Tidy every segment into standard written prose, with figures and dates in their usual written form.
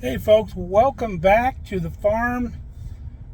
Hey folks, welcome back to the farm.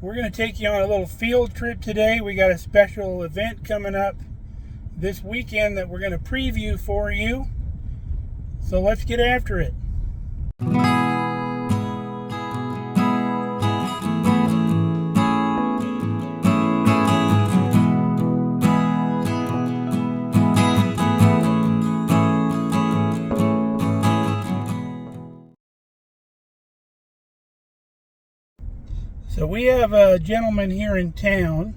We're going to take you on a little field trip today. We got a special event coming up this weekend that we're going to preview for you. So let's get after it. So we have a gentleman here in town.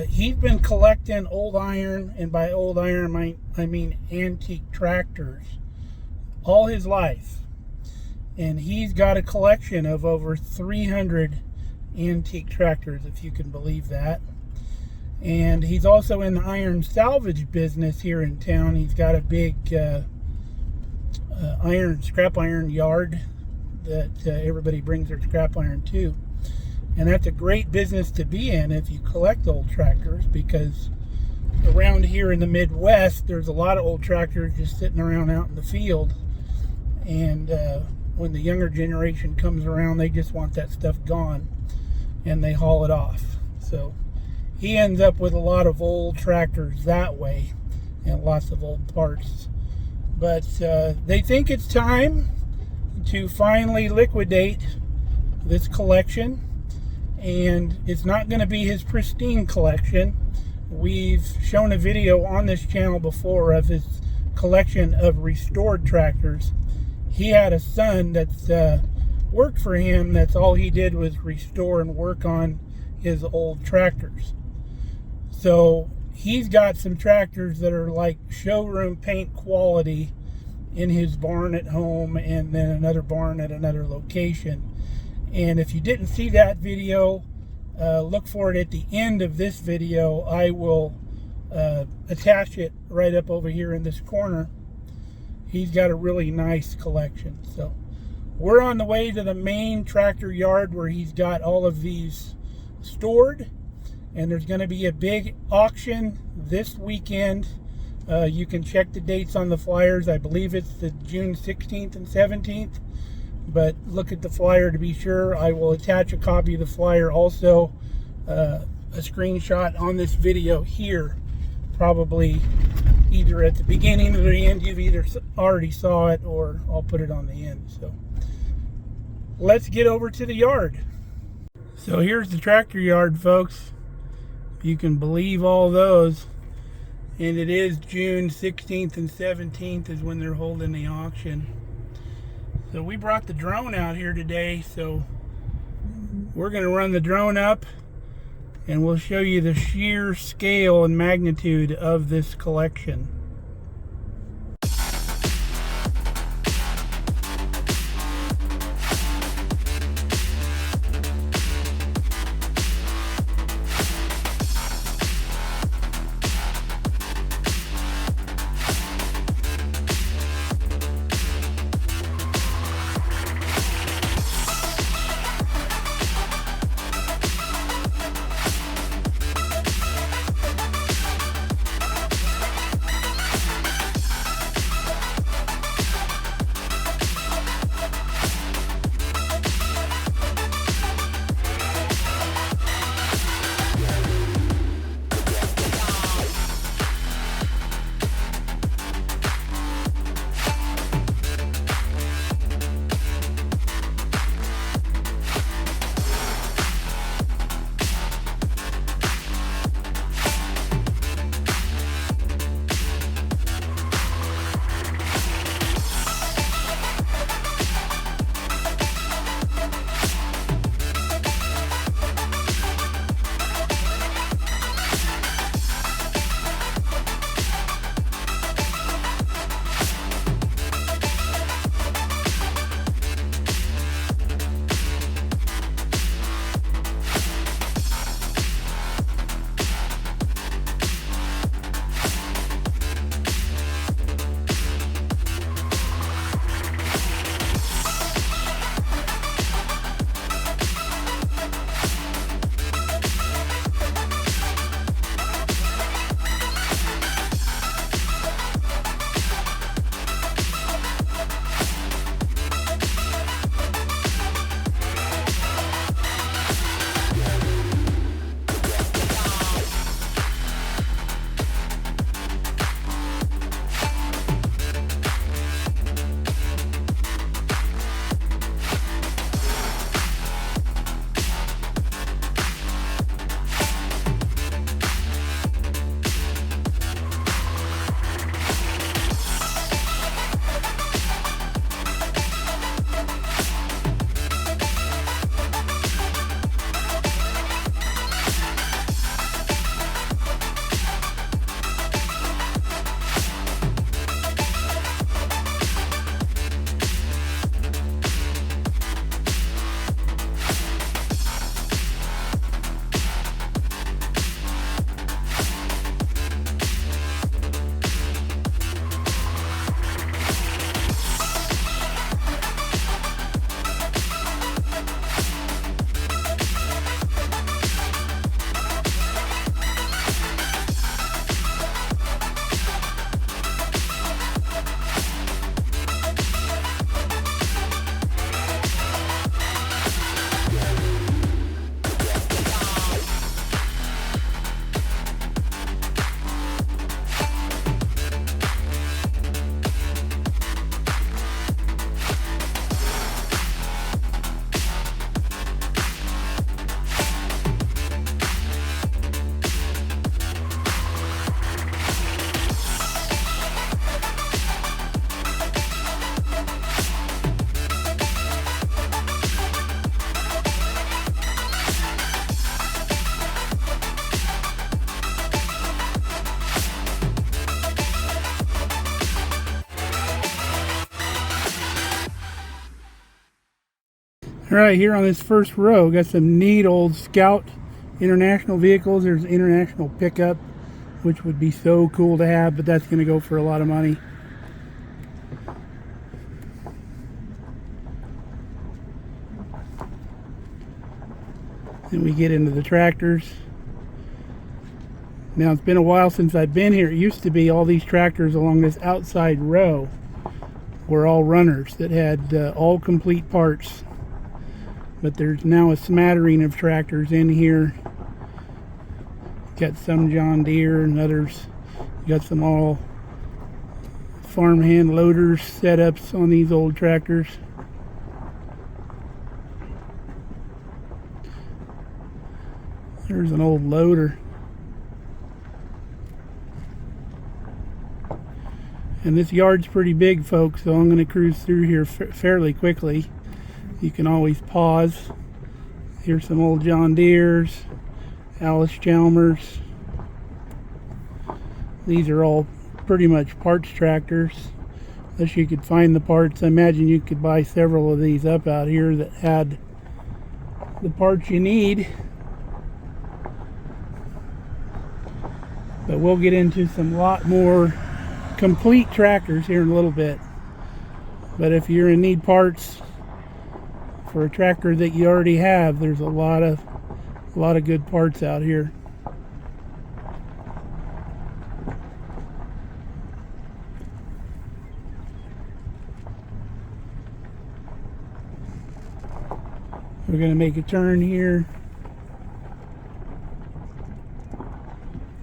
He's been collecting old iron, and by old iron I mean antique tractors, all his life. And he's got a collection of over 300 antique tractors, if you can believe that. And he's also in the iron salvage business here in town. He's got a big scrap iron yard that everybody brings their scrap iron to. And that's a great business to be in if you collect old tractors, because around here in the Midwest there's a lot of old tractors just sitting around out in the field, and when the younger generation comes around they just want that stuff gone and they haul it off. So he ends up with a lot of old tractors that way and lots of old parts. But they think it's time to finally liquidate this collection, and it's not going to be his pristine collection. We've shown a video on this channel before of his collection of restored tractors. He had a son that's worked for him. That's all he did was restore and work on his old tractors. So he's got some tractors that are like showroom paint quality in his barn at home, and then another barn at another location. And if you didn't see that video, look for it at the end of this video. I will attach it right up over here in this corner. He's got a really nice collection. So we're on the way to the main tractor yard where he's got all of these stored, and there's going to be a big auction this weekend. You can check the dates on the flyers. I believe it's the June 16th and 17th, but look at the flyer to be sure. I will attach a copy of the flyer, also a screenshot on this video here, probably either at the beginning or the end. You've either already saw it, or I'll put it on the end. So let's get over to the yard. So here's the tractor yard, folks. You can believe all those. And it is June 16th and 17th is when they're holding the auction. So we brought the drone out here today, so we're going to run the drone up and we'll show you the sheer scale and magnitude of this collection. Right here on this first row, got some neat old Scout International vehicles. There's International pickup, which would be so cool to have, but that's going to go for a lot of money. And we get into the tractors. Now, it's been a while since I've been here. It used to be all these tractors along this outside row were all runners that had all complete parts. But there's now a smattering of tractors in here. Got some John Deere and others. Got some all farmhand loaders setups on these old tractors. There's an old loader. And this yard's pretty big, folks, so I'm going to cruise through here fairly quickly. You can always pause. Here's some old John Deeres, Alice Chalmers. These are all pretty much parts tractors, unless you could find the parts. I imagine you could buy several of these up out here that had the parts you need. But we'll get into some lot more complete tractors here in a little bit. But if you're in need parts for a tractor that you already have, there's a lot of good parts out here. We're going to make a turn here.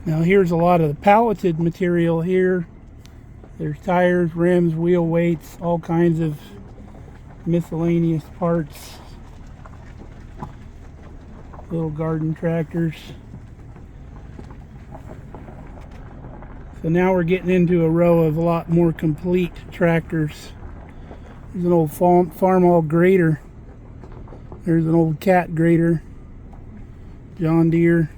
Now here's a lot of the palleted material here. There's tires, rims, wheel weights, all kinds of miscellaneous parts. Little garden tractors. So now we're getting into a row of a lot more complete tractors. There's an old Farmall grader. There's an old Cat grader. John Deere.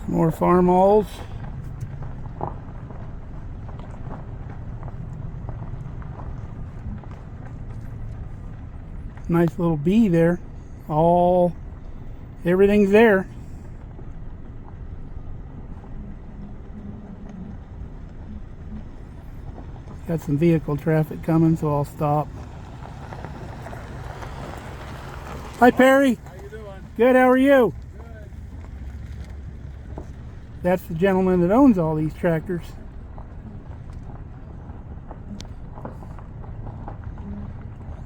More Farmalls. Nice little bee there. Everything's there. Got some vehicle traffic coming, so I'll stop. Hi, Perry. How you doing? Good, how are you? Good. That's the gentleman that owns all these tractors.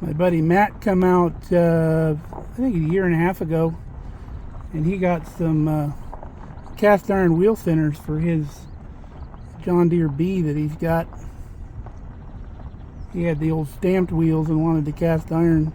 My buddy Matt come out, I think a year and a half ago, and he got some cast iron wheel thinners for his John Deere B that he's got. He had the old stamped wheels and wanted to cast iron.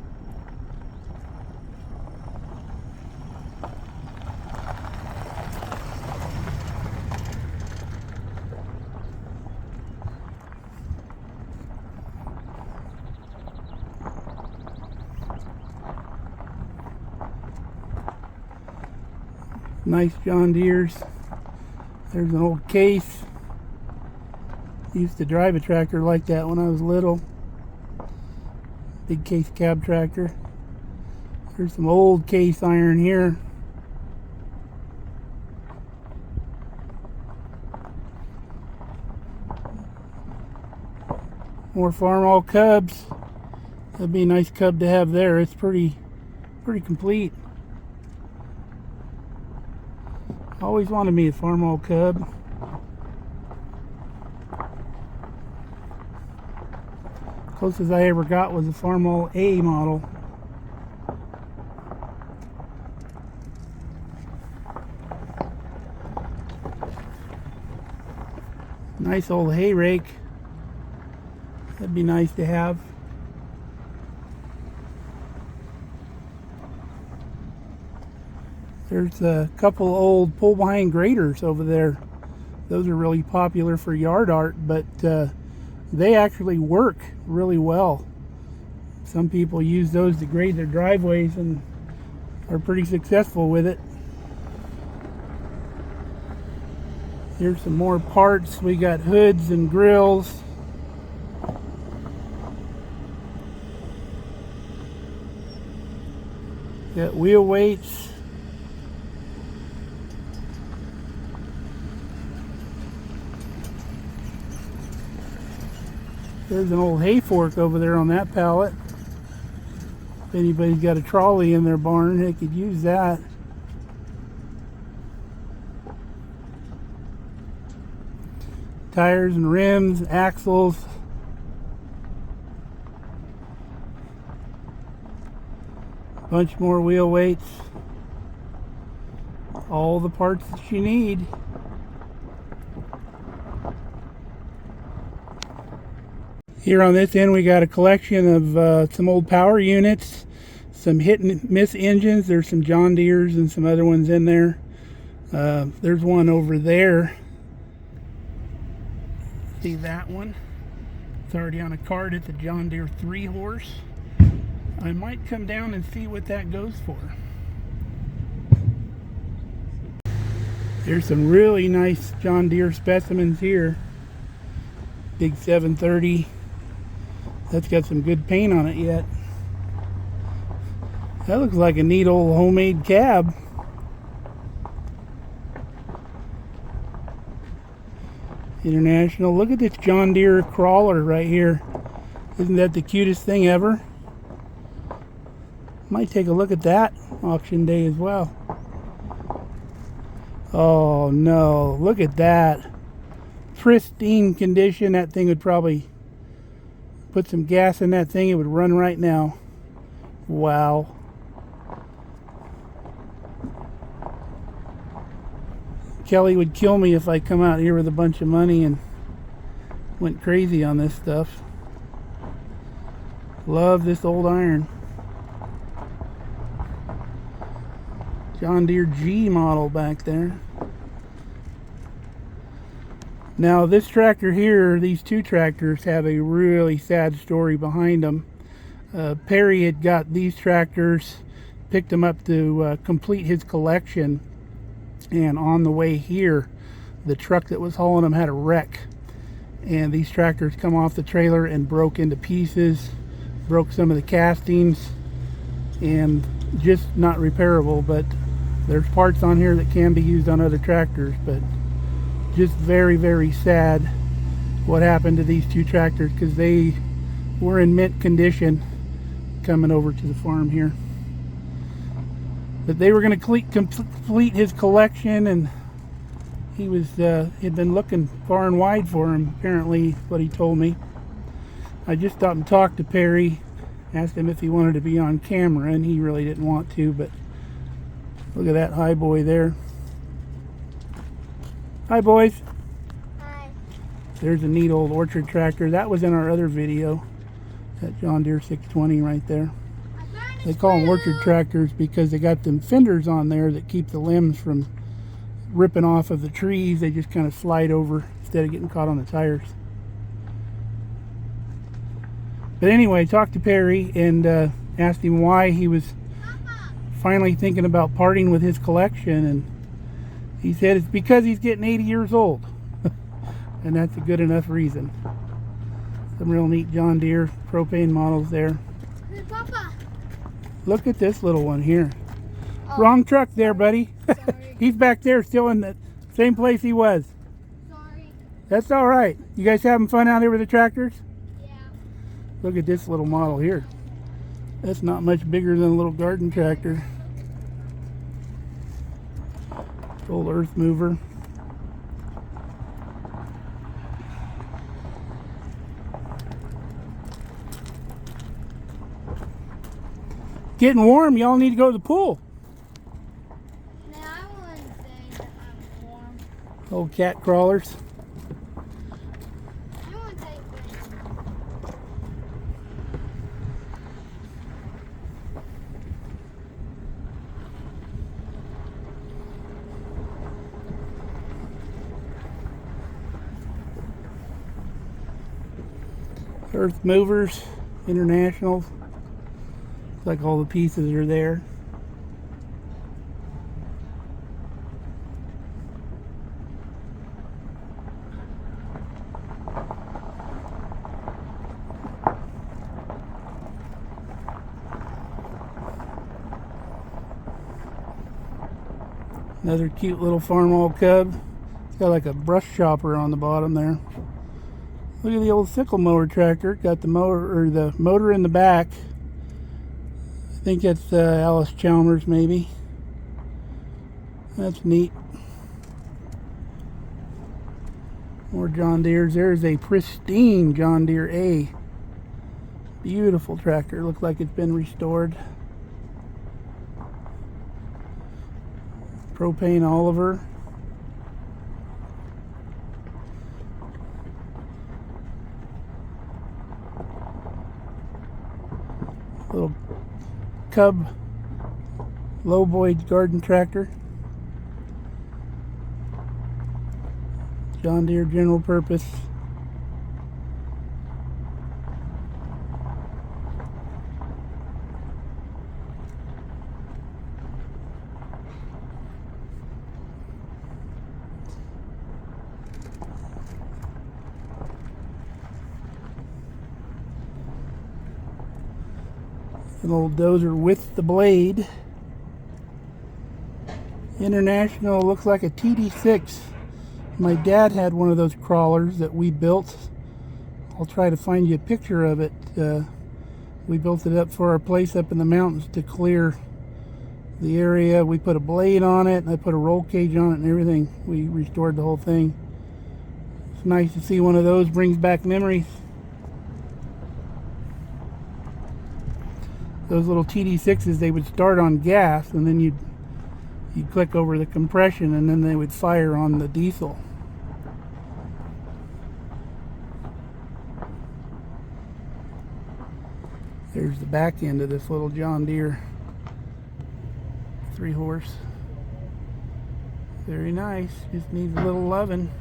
Nice John Deere's. There's an old Case. Used to drive a tractor like that when I was little. Big Case cab tractor. There's some old Case iron here. More Farmall Cubs. That'd be a nice cub to have there. It's pretty complete. Always wanted me a Farmall Cub. Closest I ever got was a Farmall A model. Nice old hay rake. That'd be nice to have. There's a couple old pull-behind graders over there. Those are really popular for yard art, but they actually work really well. Some people use those to grade their driveways and are pretty successful with it. Here's some more parts. We got hoods and grills. Got wheel weights. There's an old hay fork over there on that pallet. If anybody's got a trolley in their barn, they could use that. Tires and rims, axles. Bunch more wheel weights. All the parts that you need. Here on this end we got a collection of some old power units, some hit and miss engines. There's some John Deeres and some other ones in there. There's one over there. See that one? It's already on a cart. It's a John Deere 3-horse. I might come down and see what that goes for. There's some really nice John Deere specimens here. Big 730. That's got some good paint on it yet. That looks like a neat old homemade cab. International. Look at this John Deere crawler right here. Isn't that the cutest thing ever? Might take a look at that auction day as well. Oh no, look at that. Pristine condition. That thing would probably put some gas in that thing, it would run right now. Wow. Kelly would kill me if I come out here with a bunch of money and went crazy on this stuff. Love this old iron. John Deere G model back there. Now this tractor here, these two tractors have a really sad story behind them. Perry had got these tractors, picked them up to complete his collection, and on the way here the truck that was hauling them had a wreck, and these tractors come off the trailer and broke into pieces, broke some of the castings, and just not repairable. But there's parts on here that can be used on other tractors. But just very, very sad what happened to these two tractors, because they were in mint condition coming over to the farm here. But they were going to complete his collection, and he was he'd been looking far and wide for him, apparently, what he told me. I just stopped and talked to Perry, asked him if he wanted to be on camera, and he really didn't want to. But look at that high boy there. Hi, boys. Hi. There's a neat old orchard tractor. That was in our other video. That John Deere 620 right there. They call them orchard tractors because they got them fenders on there that keep the limbs from ripping off of the trees. They just kind of slide over instead of getting caught on the tires. But anyway, talked to Perry and asked him why he was finally thinking about parting with his collection, and he said it's because he's getting 80 years old. And that's a good enough reason. Some real neat John Deere propane models there. Hey, Papa. Look at this little one here. Oh. Wrong truck there, buddy. He's back there still in the same place he was. Sorry. That's all right. You guys having fun out here with the tractors? Yeah. Look at this little model here. That's not much bigger than a little garden tractor. Old earth mover. Getting warm, y'all need to go to the pool. No, I wouldn't say that I'm warm. Old cat crawlers. I wouldn't say that. Earth movers, International. Like all the pieces are there. Another cute little Farmall Cub. It's got like a brush chopper on the bottom there. Look at the old sickle mower tractor. Got the motor in the back. I think that's Allis-Chalmers maybe. That's neat. More John Deeres. There's a pristine John Deere A. Beautiful tractor. Looks like it's been restored. Propane Oliver. Little Cub Lowboy garden tractor. John Deere general purpose. An old dozer with the blade. International, looks like a TD6. My dad had one of those crawlers that we built. I'll try to find you a picture of it. We built it up for our place up in the mountains to clear the area. We put a blade on it, and I put a roll cage on it and everything. We restored the whole thing. It's nice to see one of those. Brings back memories. Those little TD6s, they would start on gas, and then you'd click over the compression, and then they would fire on the diesel. There's the back end of this little John Deere 3-horse. Very nice. Just needs a little loving.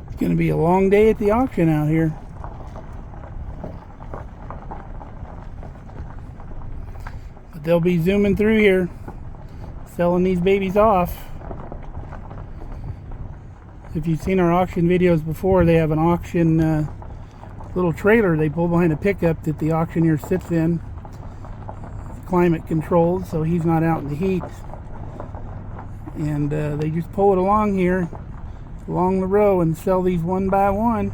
It's going to be a long day at the auction out here. But they'll be zooming through here, selling these babies off. If you've seen our auction videos before, they have an auction little trailer they pull behind a pickup that the auctioneer sits in. It's climate controlled, so he's not out in the heat. And they just pull it along here, along the row, and sell these one by one.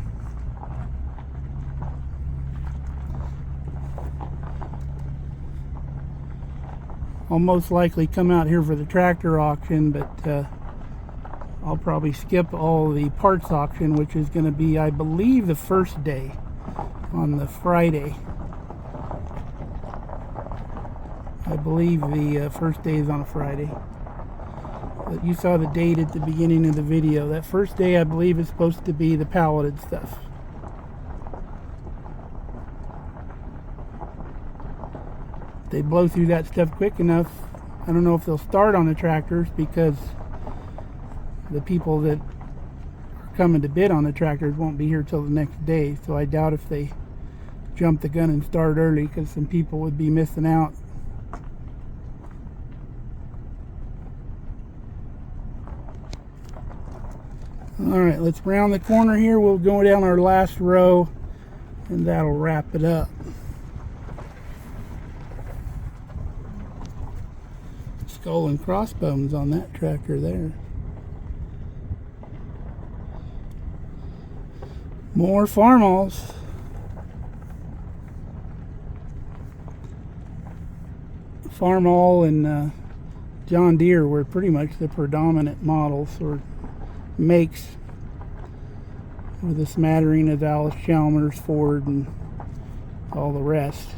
I'll most likely come out here for the tractor auction, but I'll probably skip all the parts auction, which is going to be, I believe, the first day on the Friday. I believe the first day is on a Friday. But you saw the date at the beginning of the video. That first day, I believe, is supposed to be the palleted stuff. They blow through that stuff quick enough. I don't know if they'll start on the tractors, because the people that are coming to bid on the tractors won't be here till the next day. So I doubt if they jump the gun and start early, because some people would be missing out. Alright, let's round the corner here. We'll go down our last row, and that'll wrap it up. Skull and crossbones on that tractor there. More Farmalls. Farmall and John Deere were pretty much the predominant models or makes, with a smattering of Allis-Chalmers, Ford, and all the rest.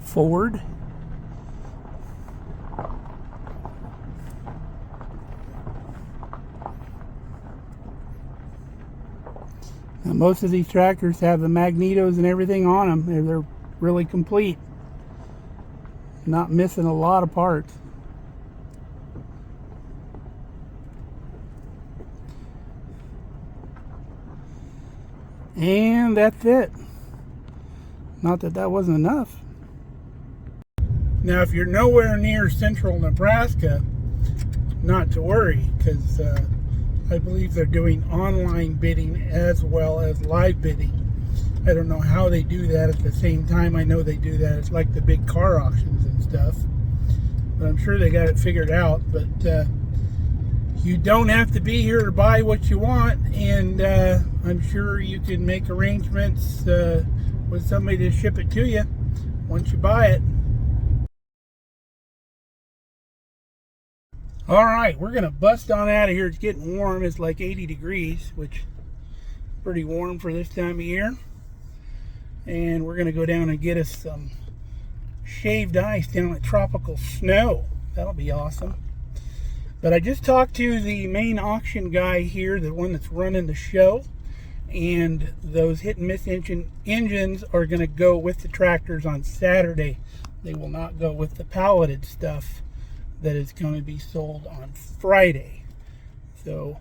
Ford. Now, most of these tractors have the magnetos and everything on them. They're really complete. Not missing a lot of parts. And that's it. Not that that wasn't enough. Now, if you're nowhere near central Nebraska, not to worry, because I believe they're doing online bidding as well as live bidding. I don't know how they do that at the same time. I know they do that. It's like the big car auctions and stuff. But I'm sure they got it figured out. But you don't have to be here to buy what you want. And I'm sure you can make arrangements with somebody to ship it to you once you buy it. All right, we're going to bust on out of here. It's getting warm. It's like 80 degrees, which is pretty warm for this time of year. And we're going to go down and get us some shaved ice down at Tropical Snow. That'll be awesome. But I just talked to the main auction guy here, the one that's running the show. And those hit and miss engines are going to go with the tractors on Saturday. They will not go with the palleted stuff that is going to be sold on Friday. So,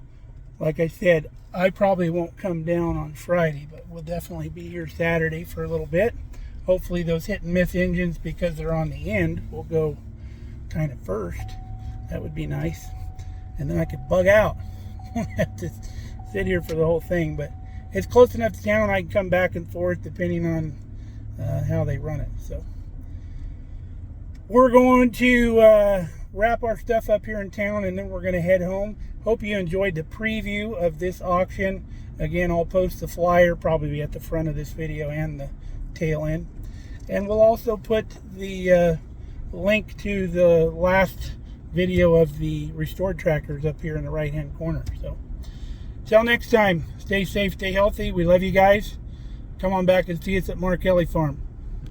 like I said, I probably won't come down on Friday, but we'll definitely be here Saturday for a little bit. Hopefully those hit and miss engines, because they're on the end, will go kind of first. That would be nice. And then I could bug out. I won't have to sit here for the whole thing, but it's close enough to town I can come back and forth depending on how they run it. So we're going to wrap our stuff up here in town, and then we're going to head home. Hope you enjoyed the preview of this auction. Again, I'll post the flyer probably at the front of this video and the tail end. And we'll also put the link to the last video of the restored tractors up here in the right hand corner. So till next time, stay safe, stay healthy. We love you guys. Come on back and see us at Mark Kelly Farm.